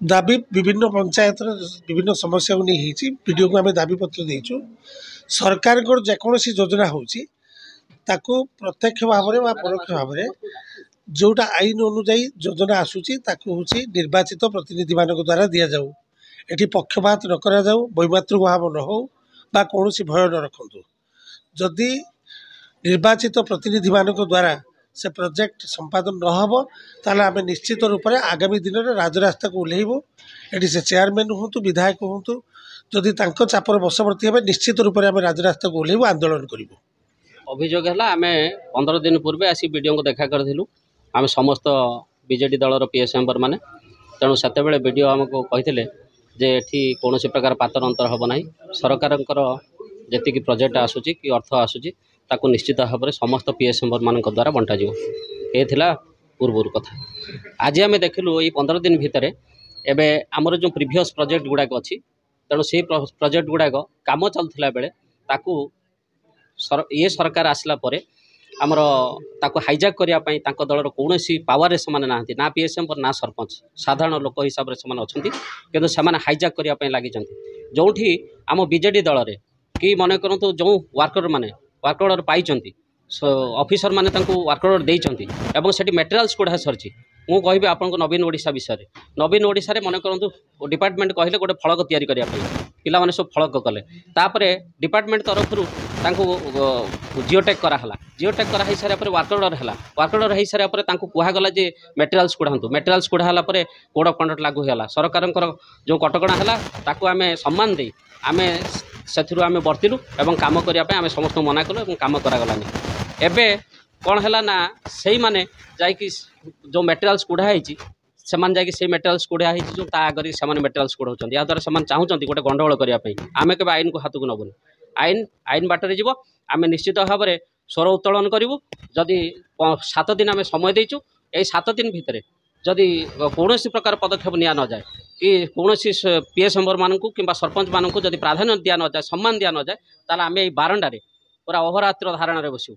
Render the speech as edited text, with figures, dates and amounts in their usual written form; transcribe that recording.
दाबी विभिन्न पंचायत विभिन्न समस्या को नहीं वीडियो को आम दाबी पत्र देचु सरकार जेकोसी योजना होची ताकू प्रत्यक्ष भाव में परोक्ष भाव में जोटा आईन अनुजाई योजना आसूची ताकू होची निर्वाचित प्रतिनिधि मान द्वारा दि जाऊ एटी पक्षपात न करा जाऊ वैमातृक भाव न हो बा कौन भय न रखु जदि निर्वाचित प्रतिनिधि मान द्वारा से प्रोजेक्ट संपादन न हम ताल आम निश्चित रूप से आगामी दिन में राजरास्ता को ओह्लैबू ये से चेयरमैन हूँ विधायक हूँ जदि चापर बशवर्ती हे निश्चित रूप से आम राजरास्ता को ओह्लैबू आंदोलन करूँ। अभियोग है आम 15 दिन पूर्व आसी वीडियो को देखा करूँ आम समस्त बीजेडी दलर पीएस मेम्बर मैंने तेणु से वीडियो आमको कहते जे एठी कौन प्रकार पातर अंतर हम ना सरकार जी प्रोजेक्ट आसूची कि अर्थ आसूची ताकू निश्चित भाव में समस्त पीएस मेम्बर मान द्वारा बंटा ये पूर्वर कथा। आज आम देखलु ये 15 दिन भितर एवं आमर जो प्रीवियस प्रोजेक्ट गुड़ाक अच्छी तेणु से प्रोजेक्ट गुड़ाक कम चलता बेले ताकू ये सरकार आसला परे आमर ताकू हाइजैक करने दलर कौन पावर से ना ना पीएस मेम्बर ना सरपंच साधारण लोक हिसाब से अच्छा किंतु से हाइजैक करने लगी जो आम बीजेडी दल में कि मन करूँ जो वर्कर मैंने वर्क ऑर्डर पाई ऑफिसर मैंने वर्क ऑर्डर देती से मटेरियल्स गुड़ा सरी मु कहि आपको नवीन ओडिशा विषय नवीन ओडिशा रे मन करूँ डिपार्टमेंट कहले गोटे फलक तैयारी करने पिला माने सब फलक कले तापरे डिपार्टमेंट तरफ जिओटेक कराला जिओटेक कराई सारे वर्क ऑर्डर है वर्क ऑर्डर हो सारे कहगला जे मटेरियल्स कुढ़ातु मटेरियल्स कुढ़ाला कोड ऑफ कंडक्ट लागू है सरकार जो कटकणा है आम सम्मान दे आम से आम बर्तिलु एवं काम करने आम समस्त मना कलु कम करागलानी एबे कौन है ना से मैंने जाकि जो मटेरियल्स कुढ़ाई से मटेरियल्स कुढ़ाई जो आगे से मटेरियल्स कुढ़ाऊँ या द्वारा से चाहूँगी गोटे गंडगोल करने आम के आईन को हाथ को नबुनि आईन आईन बाटर जीव आम निश्चित भाव में स्वर उत्तोलन करूँ जदि 7 दिन आम समय देचु यही 7 दिन भितर जदि कौन प्रकार पदक्षेप नि न जाए कि कौन पीएस मेम्बर मानू कि सरपंच मानू जदि प्राधान्य दि न जाए सम्मान दि न जाए ताल आम बारंडारे पूरा अहोरात्र धारणा बसू।